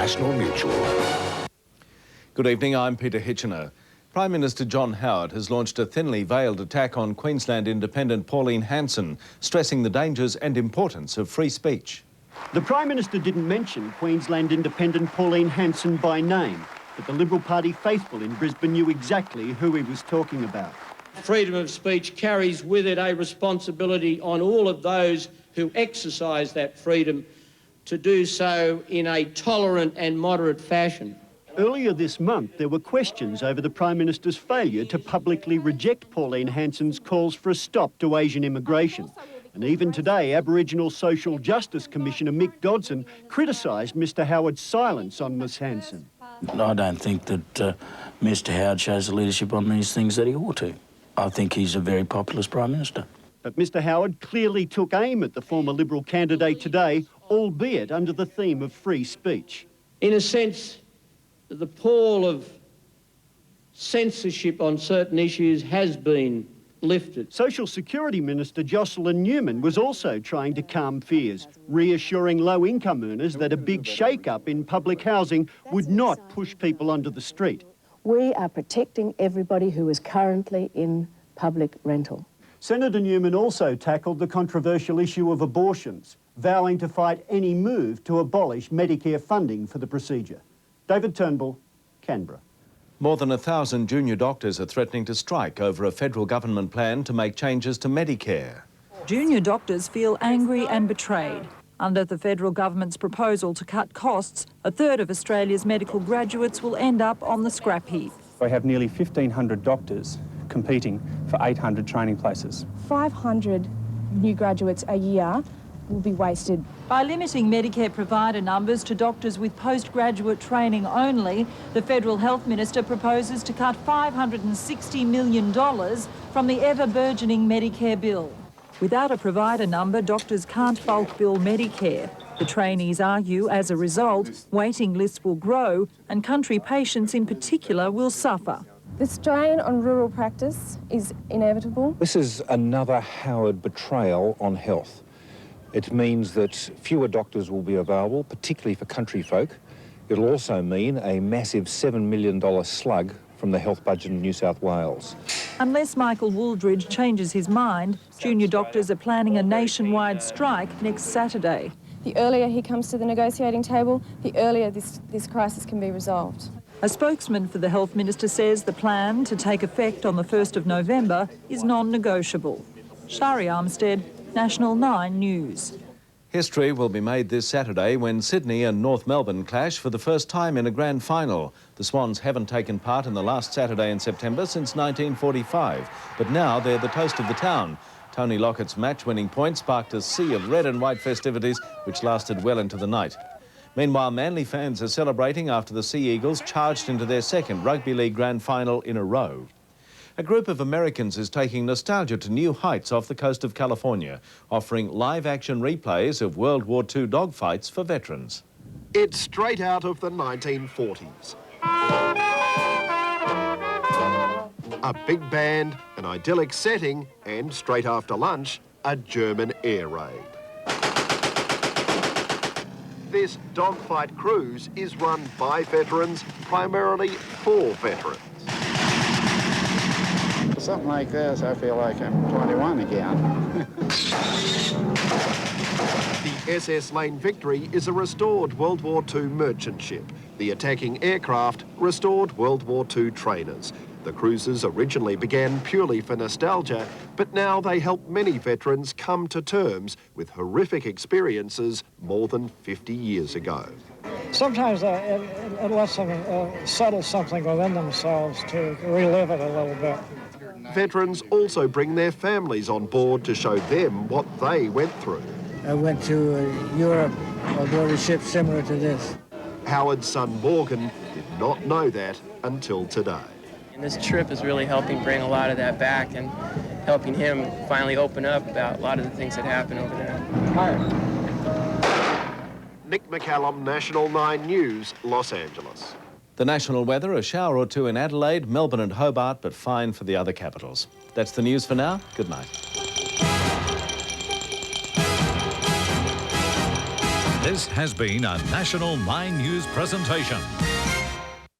National Mutual. Good evening, I'm Peter Hitchener. Prime Minister John Howard has launched a thinly veiled attack on Queensland independent Pauline Hanson, stressing the dangers and importance of free speech. The Prime Minister didn't mention Queensland independent Pauline Hanson by name, but the Liberal Party faithful in Brisbane knew exactly who he was talking about. Freedom of speech carries with it a responsibility on all of those who exercise that freedom to do so in a tolerant and moderate fashion. Earlier this month, there were questions over the Prime Minister's failure to publicly reject Pauline Hanson's calls for a stop to Asian immigration. And even today, Aboriginal Social Justice Commissioner Mick Dodson criticised Mr Howard's silence on Ms Hanson. I don't think that Mr Howard shows the leadership on these things that he ought to. I think he's a very populist Prime Minister. But Mr Howard clearly took aim at the former Liberal candidate today, albeit under the theme of free speech. In a sense, the pall of censorship on certain issues has been lifted. Social Security Minister Jocelyn Newman was also trying to calm fears, reassuring low-income earners that a big shake-up in public housing would not push people onto the street. We are protecting everybody who is currently in public rental. Senator Newman also tackled the controversial issue of abortions, vowing to fight any move to abolish Medicare funding for the procedure. David Turnbull, Canberra. More than 1,000 junior doctors are threatening to strike over a federal government plan to make changes to Medicare. Junior doctors feel angry and betrayed. Under the federal government's proposal to cut costs, a third of Australia's medical graduates will end up on the scrap heap. We have nearly 1,500 doctors competing for 800 training places. 500 new graduates a year will be wasted. By limiting Medicare provider numbers to doctors with postgraduate training only, the Federal Health Minister proposes to cut $560 million from the ever-burgeoning Medicare bill. Without a provider number, doctors can't bulk bill Medicare. The trainees argue, as a result, waiting lists will grow and country patients in particular will suffer. The strain on rural practice is inevitable. This is another Howard betrayal on health. It means that fewer doctors will be available, particularly for country folk. It'll also mean a massive $7 million slug from the health budget in New South Wales. Unless Michael Wooldridge changes his mind, junior doctors are planning a nationwide strike next Saturday. The earlier he comes to the negotiating table, the earlier this crisis can be resolved. A spokesman for the Health Minister says the plan, to take effect on the 1st of November, is non-negotiable. Shari Armstead, National 9 News. History will be made this Saturday when Sydney and North Melbourne clash for the first time in a grand final. The Swans haven't taken part in the last Saturday in September since 1945, but now they're the toast of the town. Tony Lockett's match-winning point sparked a sea of red and white festivities which lasted well into the night. Meanwhile, Manly fans are celebrating after the Sea Eagles charged into their second rugby league grand final in a row. A group of Americans is taking nostalgia to new heights off the coast of California, offering live-action replays of World War II dogfights for veterans. It's straight out of the 1940s. A big band, an idyllic setting, and straight after lunch, a German air raid. This dogfight cruise is run by veterans, primarily for veterans. For something like this, I feel like I'm 21 again. The SS Lane Victory is a restored World War II merchant ship. The attacking aircraft restored World War II trainers. The cruises originally began purely for nostalgia, but now they help many veterans come to terms with horrific experiences more than 50 years ago. Sometimes it lets them settle something within themselves to relive it a little bit. Veterans also bring their families on board to show them what they went through. I went to Europe aboard a ship similar to this. Howard's son Morgan did not know that until today. And this trip is really helping bring a lot of that back and helping him finally open up about a lot of the things that happen over there. Hi. Nick McCallum, National 9 News, Los Angeles. The national weather, a shower or two in Adelaide, Melbourne and Hobart, but fine for the other capitals. That's the news for now. Good night. This has been a National 9 News presentation.